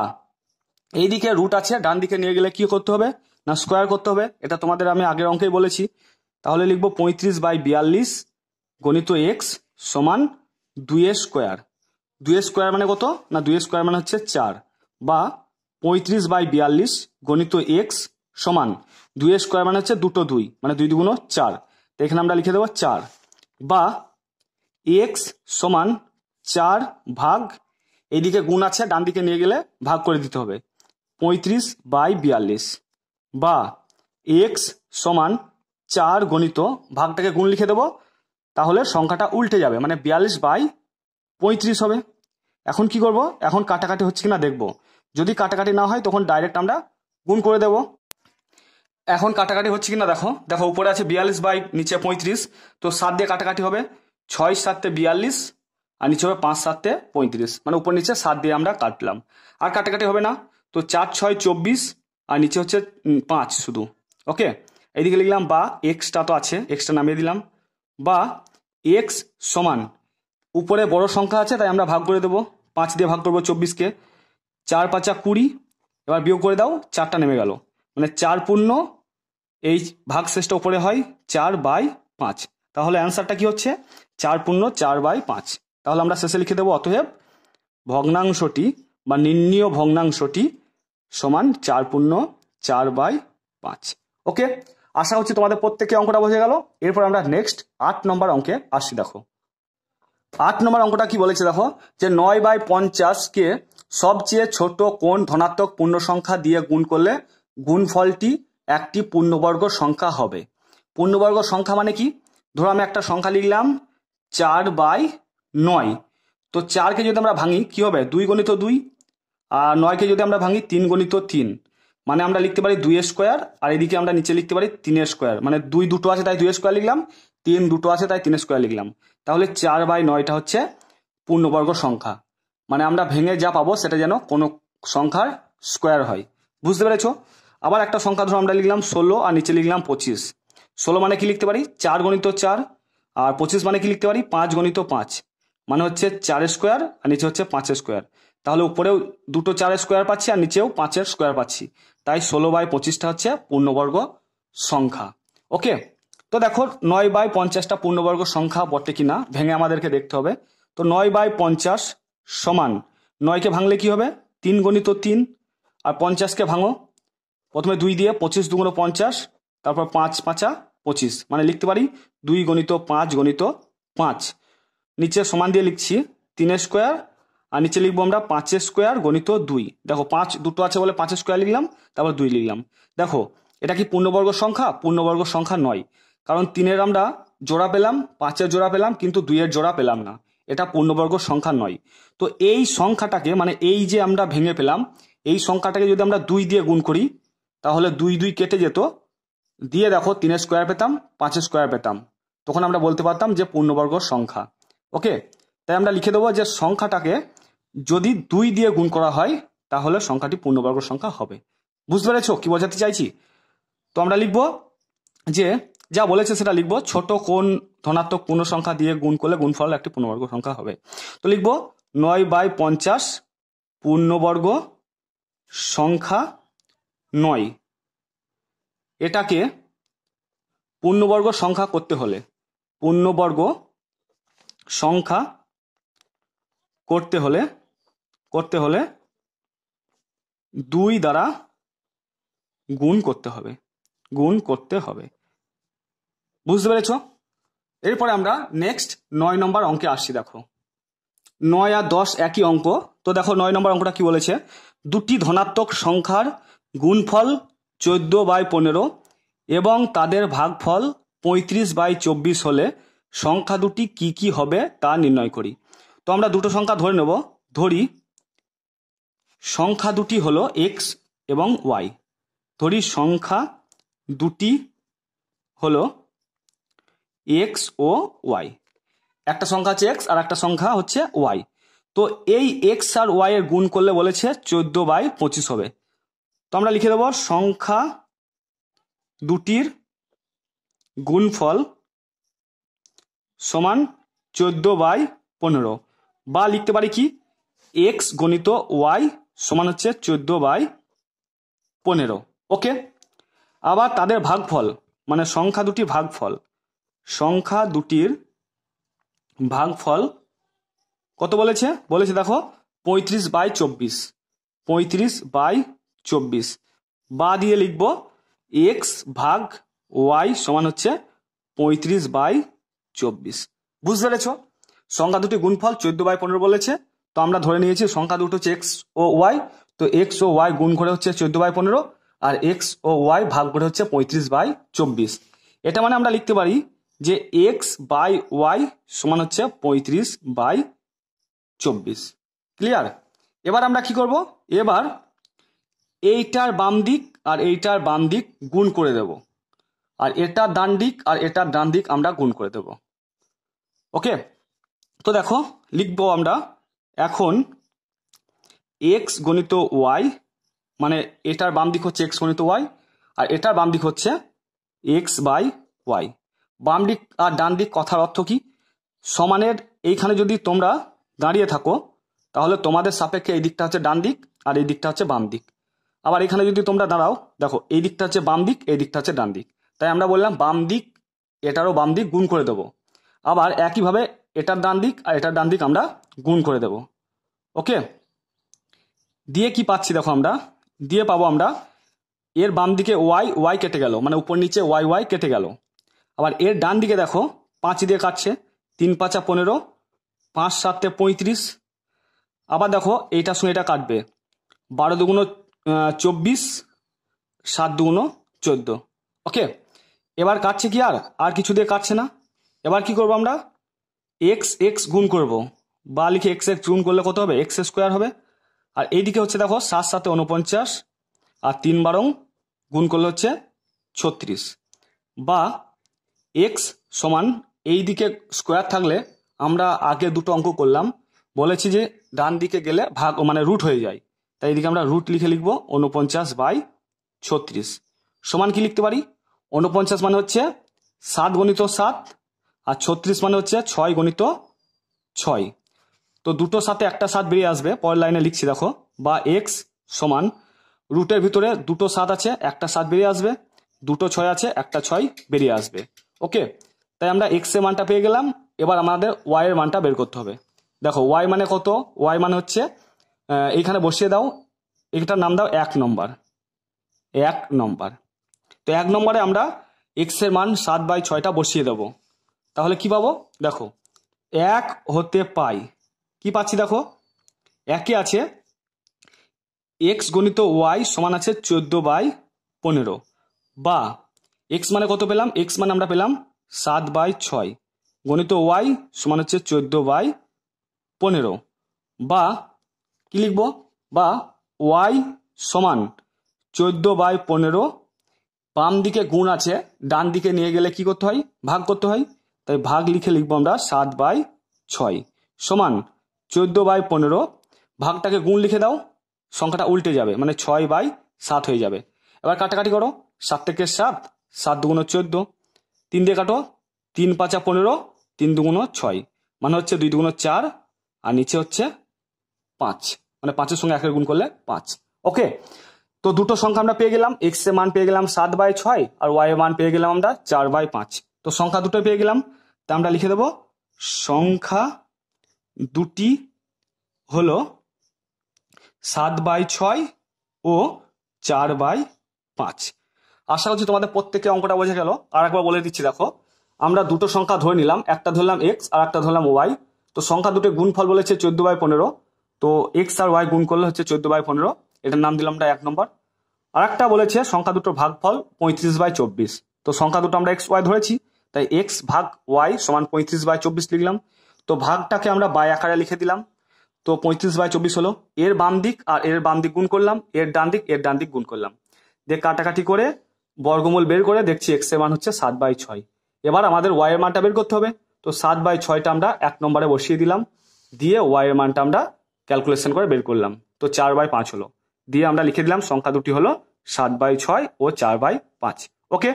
Speaker 1: এইদিকে রুট আছে, ডান দিকে নিয়ে গেলে কি করতে হবে না স্কোয়ার করতে হবে, এটা তোমাদের আমি আগের অঙ্কেই বলেছি। তাহলে লিখবো 35/42 গণিত এক্স সমান 2 স্কোয়ার। 2 স্কোয়ার মানে কত না, 2 স্কোয়ার মানে হচ্ছে 4, বা 35/42 গণিত এক্স সমান 2 স্কোয়ার মানে হচ্ছে 2 2, মানে 2 2 4, তো এখানে আমরা লিখে দেবো 4, বা এক্স সমান 4 ভাগ, এইদিকে গুণ আছে ডান দিকে নিয়ে গেলে ভাগ করে দিতে হবে 35/42, বা এক্স সমান 4 গণিত ভাগটাকে গুণ লিখে দেবো, তাহলে সংখ্যাটা উল্টে যাবে, মানে 42/35 হবে। এখন কি করব, এখন কাটাকাটি হচ্ছে কিনা দেখব, যদি কাটাকাটি না হয় তখন ডাইরেক্ট আমরা গুণ করে দেব। এখন কাটাকাটি হচ্ছে কিনা দেখো, দেখো উপরে আছে 42 বাই নিচে 35, তো 7 দিয়ে কাটাকাটি হবে, 6 7 42 আর নিচে হবে 5 7 35, মানে উপর নিচে 7 দিয়ে আমরা কাটলাম, আর কাটাকাটি হবে না। তো 4 6 24 আর নিচে হচ্ছে 5 শুধু। ওকে, এইদিকে লিখলাম, বা এক্সটা তো আছে, এক্সটা নামিয়ে দিলাম, বা এক্স সমান উপরে বড় সংখ্যা আছে তাই আমরা ভাগ করে দেবো, 5 দিয়ে ভাগ করবো 24কে, 4 5 20, এবার বিয়োগ করে দাও, 4টা নেমে গেল, মানে 4 পূর্ণ এই ভাগ শেষটা উপরে হয় 4/5, তাহলে অ্যান্সারটা কি হচ্ছে 4 পূর্ণ 4/5। তাহলে আমরা শেষে লিখে দেবো অতএব ভগ্নাংশটি বা নির্ণীয় ভগ্নাংশটি সমান 4 পূর্ণ 4/5। ওকে, আশা হচ্ছে তোমাদের প্রত্যেকে অঙ্কটা বোঝা গেল। এরপর আমরা নেক্সট 8 নম্বর অঙ্কে আসছি। দেখো 8 নম্বর অঙ্কটা কি বলেছে, দেখো যে 9/50কে সবচেয়ে ছোট কোন ধনাত্মক পূর্ণ সংখ্যা দিয়ে গুণ করলে গুণফলটি একটি পূর্ণবর্গ সংখ্যা হবে। পূর্ণবর্গ সংখ্যা মানে কি, ধরো আমি একটা সংখ্যা লিখলাম 4/9, তো 4কে যদি আমরা ভাঙি কি হবে 2 গণিত 2, আর 9কে যদি আমরা ভাঙি 3 গণিত 3, মানে আমরা লিখতে পারি 2 স্কোয়ার, আর এদিকে আমরা নিচে লিখতে পারি 3 স্কোয়ার, মানে 2 দুটো আছে তাই 2 স্কোয়ার লিখলাম, 3 দুটো আছে তাই 3 স্কোয়ার লিখলাম। তাহলে 4/9টা হচ্ছে পূর্ণবর্গ সংখ্যা, মানে আমরা ভেঙে যা পাবো সেটা যেন কোনো সংখ্যার স্কোয়ার হয়। বুঝতে পেরেছো? আবার একটা সংখ্যা ধরো আমরা লিখলাম 16 আর নিচে লিখলাম 25। 16 মানে কি লিখতে পারি 4 গণিত 4, আর 25 মানে কি লিখতে পারি 5 গণিত 5, মানে হচ্ছে 4 স্কোয়ার আর নিচে হচ্ছে 5 স্কোয়ার। তাহলে উপরেও দুটো 4 স্কোয়ার পাচ্ছি আর নিচেও 5 স্কোয়ার পাচ্ছি, তাই 16/25টা হচ্ছে পূর্ণবর্গ সংখ্যা। ওকে, তো দেখো 9/50টা পূর্ণবর্গ সংখ্যা বটে কিনা ভেঙে আমাদেরকে দেখতে হবে। তো 9/50 সমান 9কে ভাঙলে কি হবে 3 গণিত 3, আর 50কে ভাঙো প্রথমে 2 দিয়ে, 25 2 50, তারপর 5 5 25, মানে লিখতে পারি 2 গণিত 5 গণিত 5, নিচে সমান দিয়ে লিখছি 3 স্কোয়ার, আর নিচে লিখবো আমরা 5 স্কোয়ার গণিত 2। দেখো 5 দুটো আছে বলে 5 স্কোয়ার লিখলাম, তারপর 2 লিখলাম। দেখো এটা কি পূর্ণবর্গ সংখ্যা? পূর্ণবর্গ সংখ্যা নয়, কারণ 3-এর আমরা জোড়া পেলাম, 5-এর জোড়া পেলাম, কিন্তু 2-এর জোড়া পেলাম না, এটা পূর্ণবর্গ সংখ্যা নয়। তো এই সংখ্যাটাকে, মানে এই যে আমরা ভেঙে পেলাম, এই সংখ্যাটাকে যদি আমরা 2 দিয়ে গুণ করি তাহলে 2 2 কেটে যেত, দিয়ে দেখো 3 স্কোয়ার পেতাম, 5 স্কোয়ার পেতাম, তখন আমরা বলতে পারতাম যে পূর্ণবর্গ সংখ্যা। ওকে, তাই আমরা লিখে দেবো যে সংখ্যাটাকে যদি 2 দিয়ে গুণ করা হয় তাহলে সংখ্যাটি পূর্ণবর্গ সংখ্যা হবে। বুঝতে পেরেছো কি বোঝাতে চাইছি? তো আমরা লিখবো যে যা বলেছে সেটা লিখবো, ছোট কোন ধনাত্মক পূর্ণ সংখ্যা দিয়ে গুণ করলে গুণফল একটি পূর্ণবর্গ সংখ্যা হবে। তো লিখবো 9/50 পূর্ণবর্গ সংখ্যা 9, এটাকে পূর্ণবর্গ সংখ্যা করতে হলে, পূর্ণবর্গ সংখ্যা করতে হলে 2 দ্বারা গুণ করতে হবে। বুঝতে পেরেছ? এরপরে আমরা নেক্সট 9 নম্বর অঙ্কে আসছি। দেখো 9 আর 10 একই অঙ্ক। তো দেখো 9 নম্বর অঙ্কটা কি বলেছে, দুটি ধনাত্মক সংখ্যার গুণফল 14/15 এবং তাদের ভাগফল 35/24 হলে সংখ্যা দুটি কি কি হবে তা নির্ণয় করি। তো আমরা দুটো সংখ্যা ধরে নেব। ধরি সংখ্যা দুটি হলো x এবং y। ধরি সংখ্যা দুটি হলো x ও y। একটা সংখ্যা হচ্ছে x আর একটা সংখ্যা হচ্ছে y। তো এই x আর y এর গুণ করলে বলেছে 14/25 হবে। তো আমরা লিখে দেব সংখ্যা দুটির গুণফল সমান 14/15, বা লিখতে পারি কি x গণিত y সমান হচ্ছে 14/15। ওকে, আবার তাদের ভাগফল মানে সংখ্যা দুটির ভাগফল কত বলেছে দেখো 35/24, বা দিয়ে লিখব x ভাগ y সমান হচ্ছে 35/24। বুঝতে পেরেছ? সংখ্যা দুটি গুণফল 14/15 বলেছে। তো আমরা ধরে নিয়েছি সংখ্যা দুটো হচ্ছে x ও y। তো x ও y গুণ করে হচ্ছে 14/15 আর x ও y ভাগ করে হচ্ছে 35/24। এটা মানে আমরা লিখতে পারি যে x বাই y সমান হচ্ছে 35/24। ক্লিয়ার? এবার আমরা কি করব, এবার এইটার বাম দিক আর এইটার বাম দিক গুণ করে দেব, আর এটার ডান দিক আর এটার ডান দিক আমরা গুণ করে দেব। ওকে, তো দেখো লিখবো আমরা এখন x গণিত y, মানে এটার বাম দিক হচ্ছে x গণিত y আর এটার বাম দিক হচ্ছে x বাই y। বাম দিক আর ডান দিক কথার অর্থ কি, সমানের এইখানে যদি তোমরা দাঁড়িয়ে থাকো তাহলে তোমাদের সাপেক্ষে এই দিকটা হচ্ছে ডান দিক আর এই দিকটা হচ্ছে বাম দিক। আবার এখানে যদি তোমরা দাঁড়াও, দেখো এই দিকটা হচ্ছে বাম দিক, এই দিকটা হচ্ছে ডান দিক। তাই আমরা বললাম বাম দিক এটারও বাম দিক গুণ করে দেবো। আবার একইভাবে এটার ডান দিক আর এটার ডান দিক আমরা গুণ করে দেব। ওকে, দিয়ে কি পাচ্ছি দেখো, আমরা দিয়ে পাবো আমরা এর বাম দিকে y কেটে গেল, মানে উপর নিচে y কেটে গেল। আবার এর ডান দিকে দেখো 5 দিয়ে কাটছে, 3 × 5 = 15, 5 × 7 = 35। আবার দেখো এইটার সঙ্গে এটা কাটবে, 12 × 2 = 24, 7 × 2 = 14। ওকে, এবার কাটছে কি আর কিছু দিয়ে কাটছে না। এবার কি করব আমরা x গুণ করব, বা লিখে x গুণ করলে কত হবে, x² হবে। আর এইদিকে হচ্ছে দেখো 7 × 7 = 49 আর 3 × 12 গুণ করলে হচ্ছে 36, বা x সমান এই দিকে স্কোয়ার থাকলে আমরা আগে দুটো অঙ্ক করলাম, বলেছি যে ডান দিকে গেলে ভাগ মানে রুট হয়ে যায়। তাই এদিকে আমরা রুট লিখে লিখবো 49/36 সমান কি লিখতে পারি, 49 মানে হচ্ছে 7 × 7 আর 36 মানে হচ্ছে 6 × 6। তো দুটো সাথে একটা 7 বেরিয়ে আসবে, পরের লাইনে লিখছি দেখো, বা x সমান রুটের ভিতরে দুটো 7 আছে, একটা 7 বেরিয়ে আসবে, দুটো 6 আছে, একটা 6 বেরিয়ে আসবে। ওকে, তাই আমরা x এর মানটা পেয়ে গেলাম। এবার আমাদের y এর মানটা বের করতে হবে। দেখো y মানে কত, y মানে হচ্ছে এইখানে বসিয়ে দাও, এটার নাম দাও 1 নম্বর। তো 1 নম্বরে আমরা x এর মান 7/6টা বসিয়ে দেব। তাহলে কি পাবো দেখো, 1 হতে পাই কি পাচ্ছি দেখো, 1 আছে x গণিত y সমান আছে 14/15, বা x মানে কত পেলাম, x মানে আমরা পেলাম 7/6 গণিত y সমান হচ্ছে 14/15, বা কি লিখবো, বা y সমান 14/15, বাম দিকে গুণ আছে, ডান দিকে নিয়ে গেলে কি করতে হয়, ভাগ করতে হয়। তাই ভাগ লিখে লিখবো আমরা 7/6 সমান 14/15, ভাগটাকে গুণ লিখে দাও, সংখ্যাটা উল্টে যাবে, মানে 6/7 হয়ে যাবে। এবার কাটাকাটি করো, 7 থেকে 7, 7 × 2 = 14, 3 দিয়ে কাটো, 3 × 5 = 15, 3 × 2 = 6, মানে হচ্ছে 2 × 2 = 4 আর নিচে হচ্ছে 5, মানে 5 এর সঙ্গে 1 গুণ করলে 5। ওকে, তো দুটো সংখ্যা আমরা পেয়ে গেলাম, এক্স এর মান পেয়ে গেলাম 7/6 আর ওয়াই এর মান পেয়ে গেলাম আমরা 4/5। তো সংখ্যা দুটো পেয়ে গেলাম, তা আমরা লিখে দেব সংখ্যা দুটি হলো 7/6 ও 4/5। আশা করছি তোমাদের প্রত্যেকে অঙ্কটা বোঝা গেল। আর একবার বলে দিচ্ছি, দেখো আমরা দুটো সংখ্যা ধরে নিলাম, একটা ধরলাম এক্স আর একটা ধরলাম ওয়াই। তো সংখ্যা দুটো গুণফল বলেছে 14/15। তো এক্স আর ওয়াই গুণ করলে হচ্ছে 14/15, এটার নাম দিলাম আমরা 1 নম্বর। আর একটা বলেছে সংখ্যা দুটোর ভাগফল 35/24। তো সংখ্যা দুটো আমরা এক্স ওয়াই ধরেছি, তাই এক্স ভাগ ওয়াই সমান 35/24 লিখলাম। তো ভাগটাকে আমরা বাই আকারে লিখে দিলাম। তো 35/24 হলো, এর বাম দিক আর এর বাম দিক গুণ করলাম, এর ডান দিক গুণ করলাম, দিয়ে কাটাকাটি করে বর্গমূল বের করে দেখছি এক্স এর মান হচ্ছে 7/6। এবার আমাদের ওয়াই এর মানটা বের করতে হবে। তো 7/6টা আমরা 1 নম্বরে বসিয়ে দিলাম, দিয়ে ওয়াই এর মানটা আমরা ক্যালকুলেশন করে বের করলাম। তো 4/5 হলো, দিয়ে আমরা লিখে দিলাম সংখ্যা দুটি হলো 7/6 ও 4/5। ওকে,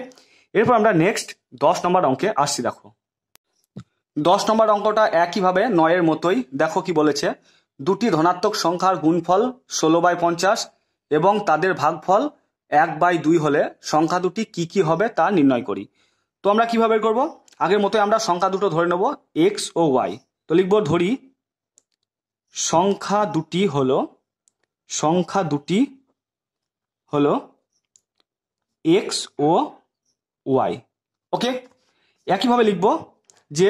Speaker 1: এরপর আমরা নেক্সট 10 নম্বর অঙ্কে আসছি। দেখো 10 নম্বর অঙ্কটা একইভাবে 9 এর মতোই। দেখো কি বলেছে, দুটি ধনাত্মক সংখ্যার গুণফল 16/50 এবং তাদের ভাগফল 1/2 হলে সংখ্যা দুটি কি কি হবে তা নির্ণয় করি। তো আমরা কিভাবে করব, আগের মতোই আমরা সংখ্যা দুটো ধরে নেব এক্স ও ওয়াই। তো লিখবো, ধরি সংখ্যা দুটি হলো এক্স ও ওয়াই। ওকে, একইভাবে লিখব যে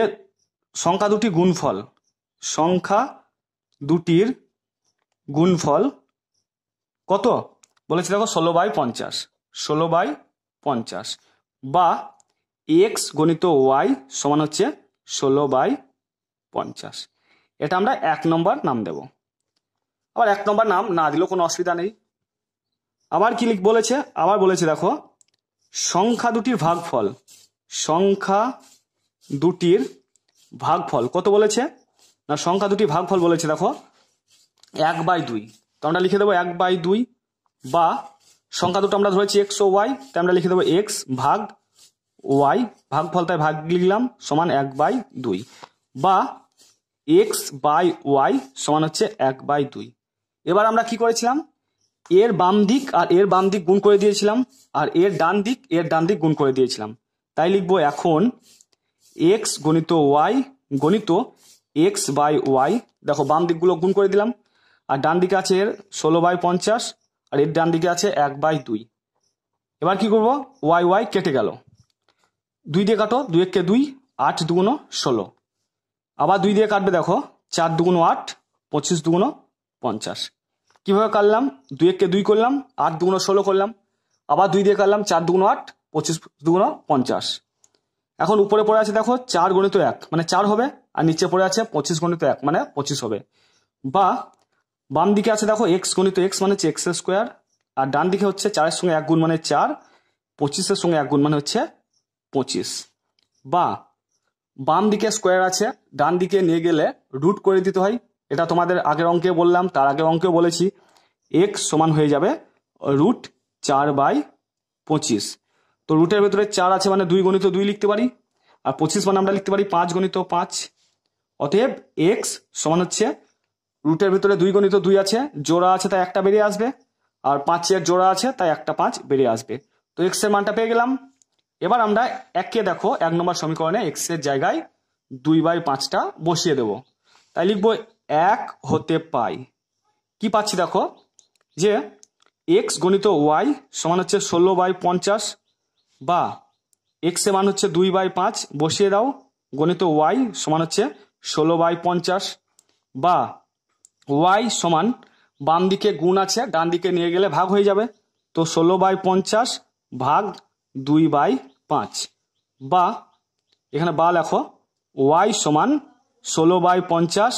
Speaker 1: সংখ্যা দুটির গুণফল কত বলেছে, দেখো 16/50 বা এক্স গণিত ওয়াই সমান হচ্ছে 16/50। এটা আমরা 1 নম্বর নাম দেব। আবার 1 নম্বর নাম না দিলেও কোনো অসুবিধা নেই। আবার কি বলেছে, আবার বলেছে দেখো সংখ্যা দুটির ভাগফল কত বলেছে না, সংখ্যা দুটির ভাগফল বলেছে দেখো 1/2। তো আমরা লিখে দেবো 1/2, বা সংখ্যা দুটো আমরা ধরেছি এক্স ও ওয়াই, তাই আমরা লিখে দেবো এক্স ভাগ ওয়াই, ভাগফল তাই ভাগ লিখলাম সমান 1/2, বা এক্স বাই ওয়াই সমান হচ্ছে 1/2। এবার আমরা কি করেছিলাম, এর বাম দিক আর এর বাম দিক গুণ করে দিয়েছিলাম, আর এর ডান দিক গুণ করে দিয়েছিলাম। তাই লিখবো এখন এক্স গণিত ওয়াই গণিত এক্স বাই ওয়াই। দেখো বাম দিকগুলো গুণ করে দিলাম, আর ডান দিকে আছে এর 16/50 আর এর ডান দিকে আছে 1/2। এবার কি করব, ওয়াই ওয়াই কেটে গেল, 2 দিয়ে কাটো, 2 একে 2, 8 2 16। আবার 2 দিয়ে কাটবে, দেখো 4 2 8, 25 2 50। কিভাবে কাটলাম, 2 একে 2 করলাম, 8 2 16 করলাম, আবার 2 দিয়ে কাটলাম, 4 2 8, 25 2 50। এখন উপরে পড়ে আছে দেখো 4 গণিত 1 মানে 4 হবে, আর নিচে পড়ে আছে 25 গণিত 1 মানে 25 হবে। বা বাম দিকে আছে দেখো এক্স গণিত এক্স মানে হচ্ছে এক্স স্কোয়ার, আর ডান দিকে হচ্ছে 4-এর সঙ্গে 1 গুণ মানে 4, 25-এর সঙ্গে 1 গুণ মানে হচ্ছে 25। বা বাম দিকে স্কোয়ার আছে, ডান দিকে নিয়ে গেলে রুট করে দিতে হয়। এটা তোমাদের আগের অঙ্কে বললাম, তার আগের অঙ্কেও বলেছি, এক্স সমান হয়ে যাবে √4/25। তো রুটের ভেতরে 4 আছে মানে 2 গণিত 2 লিখতে পারি, আর 25 মানে আমরা লিখতে পারি 5 গণিত 5। অতএব এক্স সমান হচ্ছে, রুটের ভেতরে 2 গণিত 2 আছে, জোড়া আছে তাই একটা বেরিয়ে আসবে, আর 5-এর জোড়া আছে তাই একটা 5 বেরিয়ে আসবে। তো এক্স এর মানটা পেয়ে গেলাম। এবার আমরা একে দেখো 1 নম্বর সমীকরণে এক্স এর জায়গায় 2/5টা বসিয়ে দেব। তাই লিখবো 1 হতে পাই, কি পাচ্ছি দেখো, যে এক্স গণিত ওয়াই সমান হচ্ছে 16/50, বা এক্স এর মান হচ্ছে 2/5 বসিয়ে দাও, গণিত ওয়াই সমান হচ্ছে 16/50, বা ওয়াই সমান বাম দিকে গুণ আছে, ডান দিকে নিয়ে গেলে ভাগ হয়ে যাবে। তো 16/50 ভাগ 2/5, বা এখানে বা লেখো ওয়াই সমান 16/50,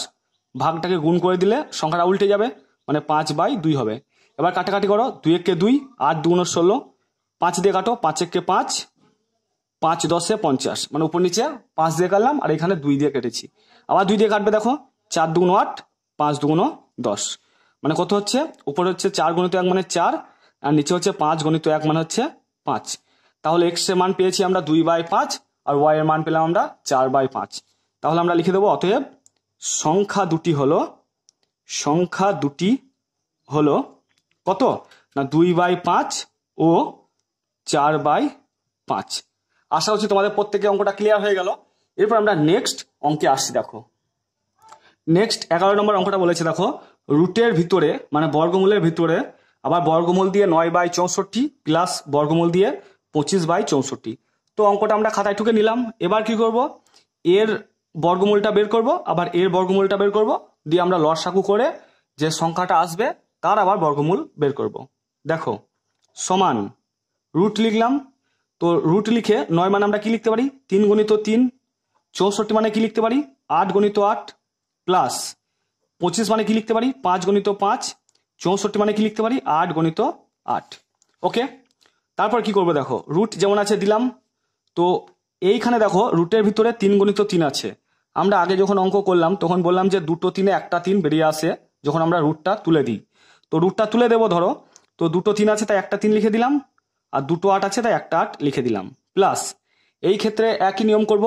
Speaker 1: ভাগটাকে গুণ করে দিলে সংখ্যাটা উল্টে যাবে মানে 5/2 হবে। এবার কাটাকাটি করো, 2 একে 2, 8 2 16, 5 দিয়ে কাটো, 5 একে 5, 5 10 50 মানে উপর নিচে 5 দিয়ে কাটলাম, আর এখানে 2 দিয়ে কেটেছি। আবার 2 দিয়ে কাটবে, দেখো 4 2 8, 5 2 10 মানে কত হচ্ছে, উপরে হচ্ছে 4 গণিত 1 মানে 4, আর নিচে হচ্ছে 5 গণিত 1 মানে হচ্ছে 5। তাহলে এক্স এর মান পেয়েছি আমরা 2/5, আর ওয়াই এর মান পেলাম আমরা 4/5। তাহলে আমরা লিখে দেবো, অতএব সংখ্যা দুটি হলো কত না 2/5 ও 4/5। আশা করছি তোমাদের প্রত্যেকে অঙ্কটা ক্লিয়ার হয়ে গেল। এরপর আমরা নেক্সট অঙ্কে আসছি। দেখো নেক্সট 11 নম্বর অঙ্কটা বলেছে, দেখো রুটের ভিতরে মানে বর্গমূলের ভিতরে আবার বর্গমূল দিয়ে 9/64 প্লাস বর্গমূল দিয়ে 25/64। তো অঙ্কটা আমরা খাতায় ঠুকে নিলাম। এবার কি করব, এর বর্গমূলটা বের করব, আবার এর বর্গমূলটা বের করব, দিয়ে আমরা লসাগু করে যে সংখ্যাটা আসবে তার আবার বর্গমূল বের করব। দেখো সমান রুট লিখলাম। তো রুট লিখে 9 মানে আমরা কি লিখতে পারি 3 গুণিত 3, 64 মানে কি লিখতে পারি 8 গুণিত 8, প্লাস 25 মানে কি লিখতে পারি 5 গুণিত 5, 64 মানে কি লিখতে পারি 8 গুণিত 8। ওকে, তারপর কি করবো, দেখো রুট যেমন আছে দিলাম। তো এইখানে দেখো রুটের ভিতরে 3 গুণিত 3 আছে। আমরা আগে যখন অঙ্ক করলাম তখন বললাম যে দুটো 3-এ একটা 3 বেরিয়ে আসে যখন আমরা রুটটা তুলে দিই। তো রুটটা তুলে দেবো, ধরো তো দুটো 3 আছে তাই একটা 3 লিখে দিলাম, আর দুটো 8 আছে তাই একটা 8 লিখে দিলাম, প্লাস এই ক্ষেত্রে একই নিয়ম করব।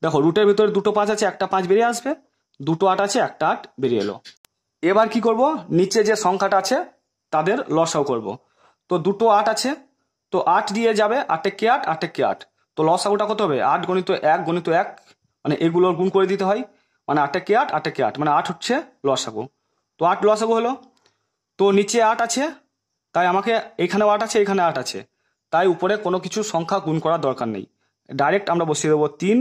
Speaker 1: দেখো রুটের ভিতরে দুটো 5 আছে, একটা 5 বেরিয়ে আসবে, দুটো 8 আছে, একটা 8 বেরিয়ে এলো। এবার কি করব, নিচে যে সংখ্যাটা আছে তাদের লসাও করব। তো দুটো 8 আছে, তো 8 দিয়ে যাবে 8 কে 8, 8 কে 8, তো লসাগুটা কত হবে 8 গুণিত 1 গুণিত 1, মানে এগুলোর গুণ করে দিতে হয়, মানে 8 কে 8, 8 কে 8, মানে 8 হচ্ছে লসাগু। তো 8 লসাগু হলো। তো নিচে 8 আছে তাই আমাকে এখানেও 8 আছে, এখানে 8 আছে, তাই উপরে কোনো কিছু সংখ্যা গুণ করার দরকার নেই, ডাইরেক্ট আমরা বসিয়ে দেবো 3,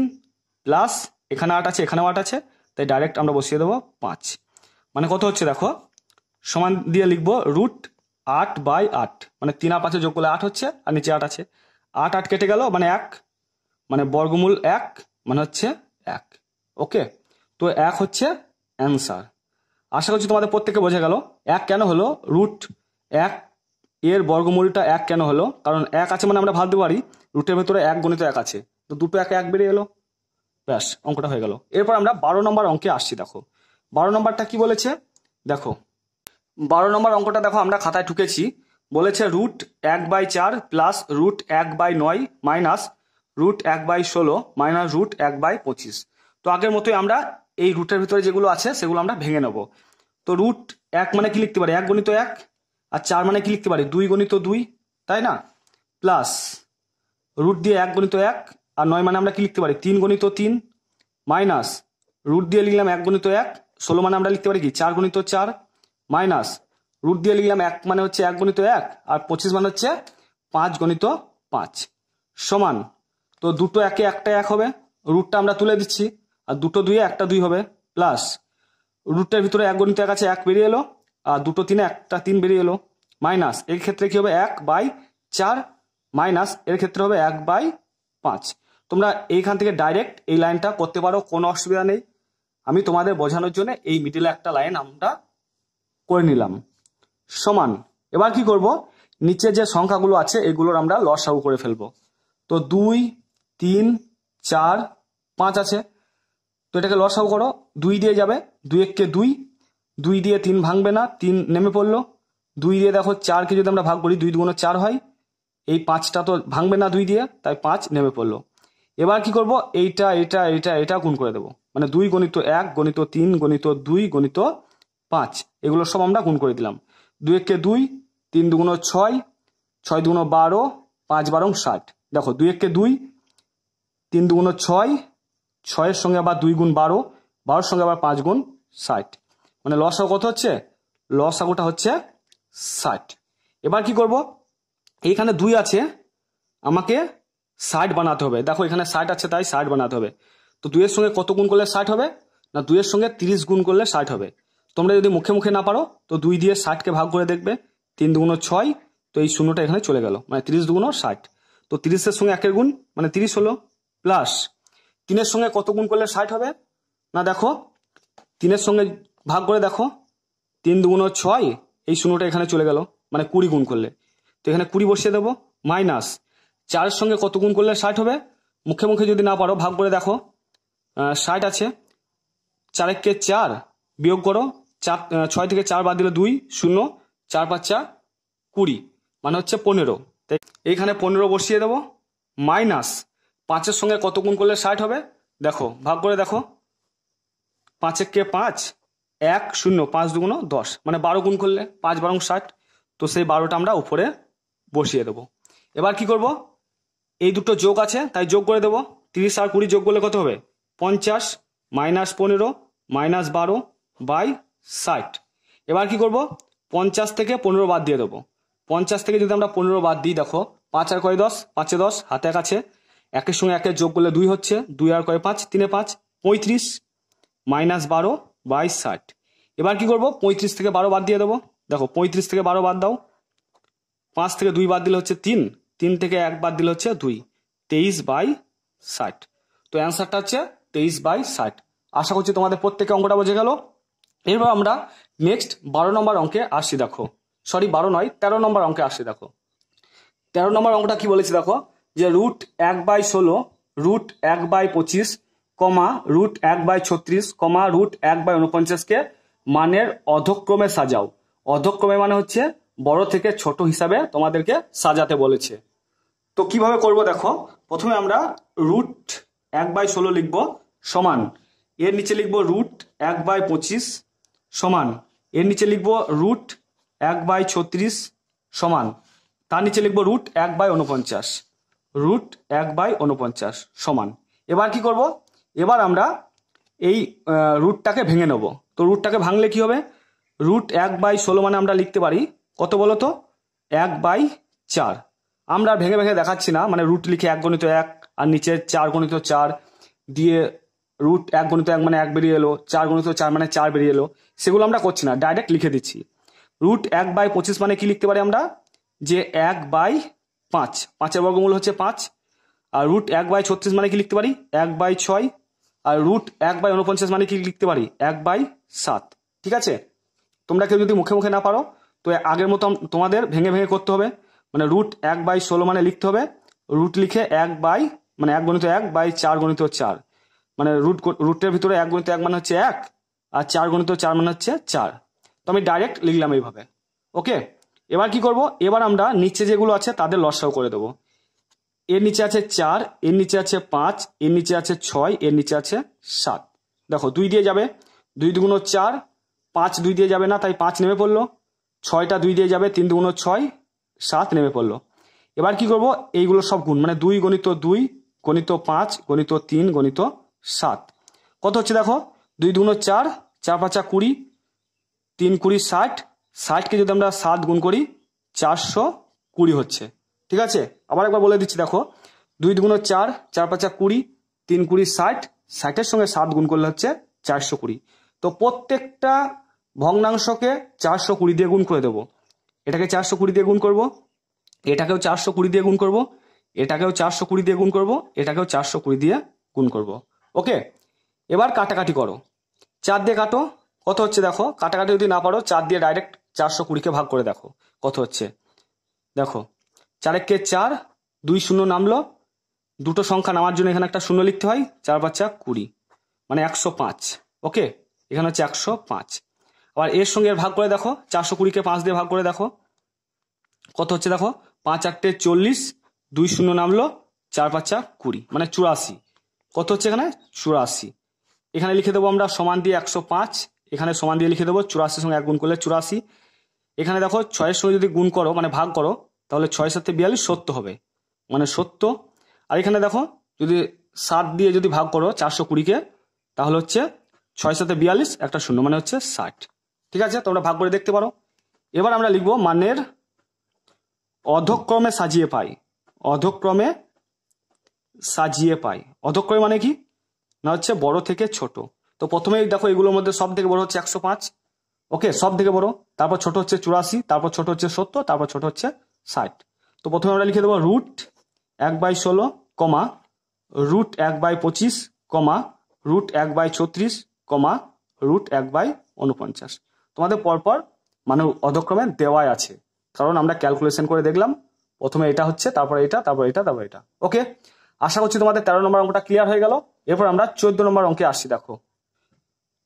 Speaker 1: প্লাস এখানে 8 আছে, এখানেও 8 আছে, তাই ডাইরেক্ট আমরা বসিয়ে দেবো 5। মানে কত হচ্ছে দেখো, সমান দিয়ে লিখবো রুট 8/8, মানে 3 আর 5 যোগ করলে 8 হচ্ছে, আর নিচে 8 আছে, 8 8 কেটে গেল মানে 1, মানে বর্গমূল 1 মানে হচ্ছে 1। ওকে, তো 1 হচ্ছে অ্যান্সার। আশা করছি তোমাদের প্রত্যেকে বোঝা গেল 1 কেন হলো, রুট 1 এর বর্গমূলটা 1 কেন হলো, কারণ 1 আছে মানে আমরা ভাবতে পারি রুটের ভেতরে 1 গুণিত 1 আছে, তো দুটো 1 1 বেরিয়ে এলো, ব্যাস অঙ্কটা হয়ে গেল। এরপর আমরা 12 নম্বর অঙ্কে আসছি। দেখো 12 নম্বরটা কি বলেছে, দেখো 12 নম্বর অঙ্কটা দেখো আমরা খাতায় ঠুকেছি। বলেছে root 1/4 plus root 1/9 minus root 1/16 minus root 1/25। তো আগের মতোই আমরা এই রুটের ভিতরে যেগুলো আছে সেগুলো আমরা ভেঙে নেব। তো রুট 1 মানে কি লিখতে পারি 1 গুণিত 1, আর 4 মানে কি লিখতে পারি 2 গুণিত 2, তাই না, প্লাস রুট দিয়ে 1 গুণিত 1, আর 9 মানে আমরা কি লিখতে পারি 3 গুণিত 3, মাইনাস রুট দিয়ে লিখলাম 1 গুণিত 1, 16 মানে আমরা লিখতে পারি কি 4 গুণিত 4, মাইনাস রুট দিয়ে লিখলাম 1 মানে হচ্ছে 1 গুণিত 1, আর 25 মানে হচ্ছে 5 গুণিত 5, সমান। তো দুটো 1-এ একটা 1 হবে, রুটটা আমরা তুলে দিচ্ছি, আর দুটো 2-এ একটা 2 হবে, প্লাস রুটের ভিতরে 1 গুণিত 1 আছে 1 বেরিয়ে এলো, আর দুটো 3-এ একটা 3 বেরিয়ে এলো, মাইনাস এর ক্ষেত্রে কি হবে 1/4, মাইনাস এর ক্ষেত্রে হবে 1/5। তোমরা এইখান থেকে ডাইরেক্ট এই লাইনটা করতে পারো, কোনো অসুবিধা নেই। আমি তোমাদের বোঝানোর জন্য এই মিডিলে একটা লাইন আমরা করে নিলাম, সমান। এবার কি করব, নিচে যে সংখ্যাগুলো আছে এগুলোর আমরা লসাগু করে ফেলবো। তো 2 3 4 5 আছে, তো এটাকে লসাগু করো, 2 দিয়ে যাবে 2 1 2, 2 দিয়ে 3 ভাঙবে না, 3 নেমে পড়লো, 2 দিয়ে দেখো 4কে যদি আমরা ভাগ করি 2 2 4 হয়, এই 5টা তো ভাঙবে না 2 দিয়ে, তাই 5 নেমে পড়লো। এবার কি করব, এইটা এটা এটা এটা গুণ করে দেবো, মানে 2 গুণিত 1 গুণিত 3 গুণিত 2 গুণিত 5, এগুলো সব আমরা গুণ করে দিলাম। 2 1 2, 3 2 6, 6 2 12, 5 12 60। দেখো 2 1 2, 3 2 6, 6-এর সঙ্গে আবার 2 গুণ 12, 12-এর সঙ্গে আবার 5 গুণ 60, মানে লসাগু কত হচ্ছে, লসাগুটা হচ্ছে 60। এবার কি করব, এইখানে 2 আছে, আমাকে 60 বানাতে হবে। দেখো এখানে 60 আছে তাই 60 বানাতে হবে। তো 2 এর সঙ্গে কত গুণ করলে 60 হবে, না 2 এর সঙ্গে 30 গুণ করলে 60 হবে। তোমরা যদি মুখে মুখে না পারো তো 2 দিয়ে 60কে ভাগ করে দেখবে, 3 2 6, তো এই শূন্যটা এখানে চলে গেল, মানে 30 2 60। তো 30-এর সঙ্গে 1-এর গুণ মানে 30 হলো, প্লাস 3-এর সঙ্গে কত গুণ করলে 60 হবে, না দেখো 3-এর সঙ্গে ভাগ করে দেখো, 3 2 6, এই শূন্যটা এখানে চলে গেল, মানে 20 গুণ করলে, তো এখানে 20 বসিয়ে দেবো, মাইনাস 4-এর সঙ্গে কত গুণ করলে 60 হবে, মুখে মুখে যদি না পারো ভাগ করে দেখো, 60 আছে, 4 1 4, বিয়োগ করো 4, 6 থেকে 4 বাদ দিলে 2 0, 4 5 20, মানে হচ্ছে 15। তাই এইখানে 15 বসিয়ে দেবো, মাইনাস 5-এর সঙ্গে কত গুণ করলে 60 হবে, দেখো ভাগ করে দেখো, 5 1 5, 1 0, 5 2 10, মানে 12 গুণ করলে 5 12 60, তো সেই 12টা আমরা উপরে বসিয়ে দেবো। এবার কি করব, এই দুটো যোগ আছে তাই যোগ করে দেবো। 30 আর 20 যোগ করলে কত হবে, 50 মাইনাস 15 মাইনাস 12 বাই 60। এবার কি করব, 50 থেকে 15 বাদ দিয়ে দেবো। 50 থেকে যদি আমরা 15 বাদ দিই, দেখো 5 আর কয় 10, 5 এ 10, হাতে এক আছে, একের সঙ্গে একের যোগ করলে 2 হচ্ছে, 2 আর কয় 5, 3 এ 5, 35 মাইনাস 12 বাই 60। এবার কি করব, 35 থেকে 12 বাদ দিয়ে দেবো। দেখো 35 থেকে 12 বাদ দাও, 5 থেকে 2 বাদ দিলে হচ্ছে 3, 3 থেকে 1 বাদ দিলে হচ্ছে 2, 23 বাই 60। তো অ্যান্সারটা হচ্ছে 23 বাই 60। আশা করছি তোমাদের প্রত্যেকে অঙ্কটা বোঝা গেল। এরপর আমরা নেক্সট 12 নম্বর অঙ্কে আসি। দেখো সরি 12 নয়, 13 নম্বর অঙ্কে আসি। দেখো 13 নম্বর অঙ্কটা কি বলেছে, দেখো যে root 1/16, root 1/25, comma root 1/36, comma root 1/49 কে মানের অধক্রমে সাজাও। অধক্রমে মানে হচ্ছে বড় থেকে ছোট হিসাবে তোমাদেরকে সাজাতে বলেছে। তো কিভাবে করব, দেখো প্রথমে আমরা রুট 1/16 লিখব সমান, এর নিচে লিখব রুট 1/25 সমান, এর নিচে লিখব রুট 1/36 সমান, তার নিচে লিখব রুট 1/49, রুট 1/49 সমান। এবার কি করব, এবার আমরা এই রুটটাকে ভেঙে নেব। তো রুটটাকে ভাঙলে কি হবে, রুট 1/16 মানে আমরা লিখতে পারি কত বলো তো, 1/4। আমরা ভেঙে ভেঙে দেখাচ্ছি না, মানে রুট লিখে 1 গুণিত 1 আর নিচে 4 গুণিত 4 দিয়ে রুট 1 গুণিত 1 মানে 1 বেরিয়ে এলো, 4 গুণিত 4 মানে 4 বেরিয়ে এলো, সেগুলো আমরা করছি না, ডাইরেক্ট লিখে দিচ্ছি। রুট 1/25 মানে কি লিখতে পারি আমরা, যে 1/5, 5-এর বর্গমূল হচ্ছে 5। আর রুট 1/36 মানে কি লিখতে পারি, 1/6। আর রুট 1/49 মানে কি লিখতে পারি, 1/7। ঠিক আছে, তোমরা কেউ যদি মুখে মুখে না পারো তো আগের মতো তোমাদের ভেঙে ভেঙে করতে হবে। মানে রুট 1/16 মানে লিখতে হবে রুট লিখে 1 গুণিত 1/4 গুণিত 4, মানে রুটের ভিতরে 1 গুণিত 1 মানে হচ্ছে 1, আর 4 গুণিত 4 মানে হচ্ছে 4। তো আমি ডাইরেক্ট লিখলাম এইভাবে। ওকে, এবার কি করব, এবার আমরা নিচে যেগুলো আছে তাদের লসাগু করে দেবো। এর নিচে আছে 4, এর নিচে আছে 5, এর নিচে আছে 6, এর নিচে আছে 7। দেখো 2 দিয়ে যাবে, 2 দুগুণ 4, 5 2 দিয়ে যাবে না তাই 5 নেমে পড়লো, 6টা 2 দিয়ে যাবে, 3 দুগুণ 6, 7 নেমে পড়লো। এবার কি করব, এইগুলো সব গুণ, মানে 2 গণিত 2 গণিত 5 গণিত 3 গণিত 7 কত হচ্ছে, দেখো 2 দুগুণ 4, 4 5 20, 3 20 60, 60কে যদি আমরা 7 গুণ করি 420 হচ্ছে। ঠিক আছে, আবার একবার বলে দিচ্ছি, দেখো 2 দুগুণ 4, 4 5 20, 3 20 60, 60-এর সঙ্গে 7 গুণ করলে হচ্ছে 420। তো প্রত্যেকটা ভগ্নাংশকে 420 দিয়ে গুণ করে দেবো। এটাকে 420 দিয়ে গুণ করব, এটাকেও 420 দিয়ে গুণ করব, এটাকেও 420 দিয়ে গুণ করব, এটাকেও 420 দিয়ে গুণ করব। ওকে, এবার কাটাকাটি করো, 4 দিয়ে কাটো, কত হচ্ছে দেখো, কাটাকাটি যদি না পারো 4 দিয়ে ডাইরেক্ট 420-কে ভাগ করে দেখো কত হচ্ছে। দেখো 4 একে 4, 2 শূন্য নামলো, দুটো সংখ্যা নামার জন্য এখানে একটা শূন্য লিখতে হয়, 4 5 20 মানে 105। ওকে, এখানে হচ্ছে 105। আবার এর সঙ্গে এর ভাগ করে দেখো, 420-কে 5 দিয়ে ভাগ করে দেখো কত হচ্ছে, দেখো 5 8 40, 2 শূন্য নামলো, 4 5 20 মানে 84। কত হচ্ছে এখানে, 84। এখানে লিখে দেবো আমরা সমান দিয়ে 105, এখানে সমান দিয়ে লিখে দেবো 84 সঙ্গে 1 গুণ করলে 84। এখানে দেখো 6-এর সঙ্গে যদি গুণ করো মানে ভাগ করো তাহলে 6 7 42 70 হবে, মানে 70। আর এখানে দেখো যদি 7 দিয়ে যদি ভাগ করো 420-কে তাহলে হচ্ছে 6 7 42 একটা শূন্য মানে হচ্ছে 60। ঠিক আছে, তোমরা ভাগ করে দেখতে পারো। এবার আমরা লিখবো মানের অধক্রমে সাজিয়ে পাই, অধক্রমে সাজিয়ে পাই। অধক্রমে মানে কি না, হচ্ছে বড় থেকে ছোট। তো প্রথমেই দেখো এগুলোর মধ্যে সব থেকে বড় হচ্ছে 105। ওকে, সব থেকে বড়, তারপর ছোট হচ্ছে 84, তারপর ছোট হচ্ছে 70, তারপর ছোট হচ্ছে 60। তো প্রথমে আমরা লিখে দেবো root 1/16, comma root 1/25, comma root 1/36, comma root 1/49। তোমাদের পরপর মানে অধক্রমে দেওয়াই আছে, কারণ আমরা ক্যালকুলেশন করে দেখলাম প্রথমে এটা হচ্ছে, তারপর এটা, তারপর এটা, তারপর এটা। ওকে, আশা করছি তোমাদের 13 নম্বর অঙ্কটা ক্লিয়ার হয়ে গেল। এরপর আমরা 14 নম্বর অঙ্কে আসছি। দেখো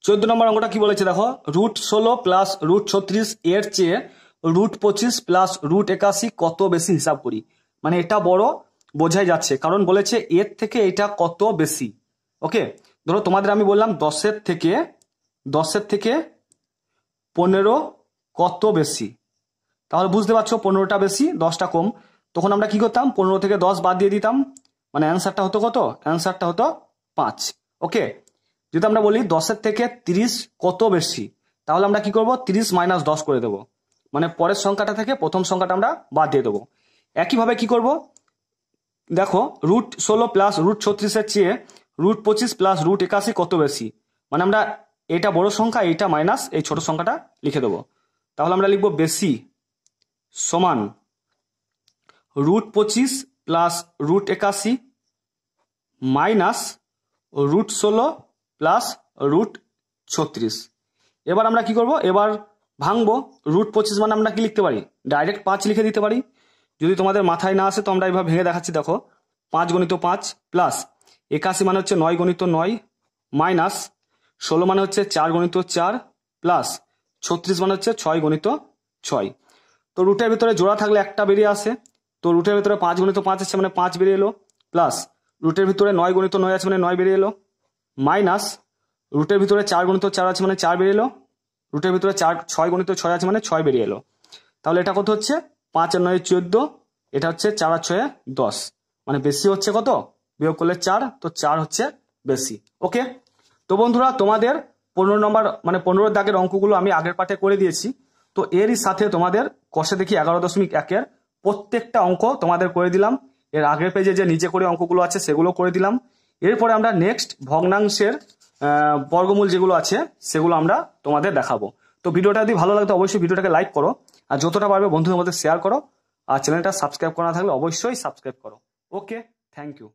Speaker 1: 14 নম্বর অঙ্কটা কি বলেছে, দেখো রুট 16 প্লাস রুট 36 এর চেয়ে রুট 25 প্লাস রুট 81 কত বেশি হিসাব করি। মানে এটা বড় বোঝাই যাচ্ছে, কারণ বলেছে এর থেকে এটা কত বেশি। ওকে, ধরো তোমাদের আমি বললাম 10-এর থেকে 15 কত বেশি, তাহলে বুঝতে পারছো 15টা বেশি 10টা কম। তখন আমরা কি করতাম, 15 থেকে 10 বাদ দিয়ে দিতাম, মানে অ্যান্সারটা হতো কত, অ্যান্সারটা হতো 5। ওকে, যদি আমরা বলি 10-এর থেকে 30 কত বেশি, তাহলে আমরা কি করব, 30 মাইনাস 10 করে দেবো, মানে পরের সংখ্যাটা থেকে প্রথম সংখ্যাটা আমরা বাদ দিয়ে দেবো। একইভাবে কি করব, দেখো √16 প্লাস √36-এর চেয়ে √25 প্লাস √81 কত বেশি, মানে আমরা এটা বড় সংখ্যা, এইটা মাইনাস এই ছোট সংখ্যাটা লিখে দেবো। তাহলে আমরা লিখবো বেশি সমান √25 প্লাস √81 মাইনাস √16 প্লাস √36। এবার আমরা কি করব, এবার ভাঙবো। √25 মানে আমরা কি লিখতে পারি, ডাইরেক্ট 5 লিখে দিতে পারি। যদি তোমাদের মাথায় না আসে তো আমরা এইভাবে ভেঙে দেখাচ্ছি, দেখো 5 × 5 প্লাস 81 মানে হচ্ছে 9 × 9 মাইনাস 16 মানে হচ্ছে 4 × 4 প্লাস 36 মানে হচ্ছে 6 × 6। তো রুটের ভিতরে জোড়া থাকলে একটা বেরিয়ে আসে, তো রুটের ভিতরে 5 × 5 আছে মানে 5 বেরিয়ে এলো, প্লাস রুটের ভিতরে 9 × 9 আছে মানে 9 বেরিয়ে এলো, মাইনাস রুটের ভিতরে 4 × 4 আছে মানে 4 বেরিয়ে এলো, রুটের ভিতরে 6 × 6 আছে মানে 6 বেরিয়ে এলো। তাহলে এটা কত হচ্ছে, 5 আর 9 14, এটা হচ্ছে 4 আর 6 10, মানে বেশি হচ্ছে কত, বিয়োগ করলে 4, তো 4 হচ্ছে বেশি। ওকে, তো বন্ধুরা তোমাদের 15 নম্বর মানে 15 দাগের অঙ্কগুলো আমি আগের পাঠে করে দিয়েছি। তো এরই সাথে তোমাদের কষে দেখি 11.1-এর প্রত্যেকটা অঙ্ক তোমাদের করে দিলাম। এর আগের পেজে যে নিচে করে অঙ্কগুলো আছে সেগুলো করে দিলাম। এরপরে আমরা নেক্সট ভগ্নাংশের বর্গমূল যেগুলো আছে সেগুলো আমরা তোমাদের দেখাবো। তো ভিডিওটা যদি ভালো লাগে তো অবশ্যই ভিডিওটাকে লাইক করো, আর যতটা পারবে বন্ধুদের মধ্যে শেয়ার করো, আর চ্যানেলটা সাবস্ক্রাইব করা না থাকলে অবশ্যই সাবস্ক্রাইব করো। ওকে, থ্যাংক ইউ।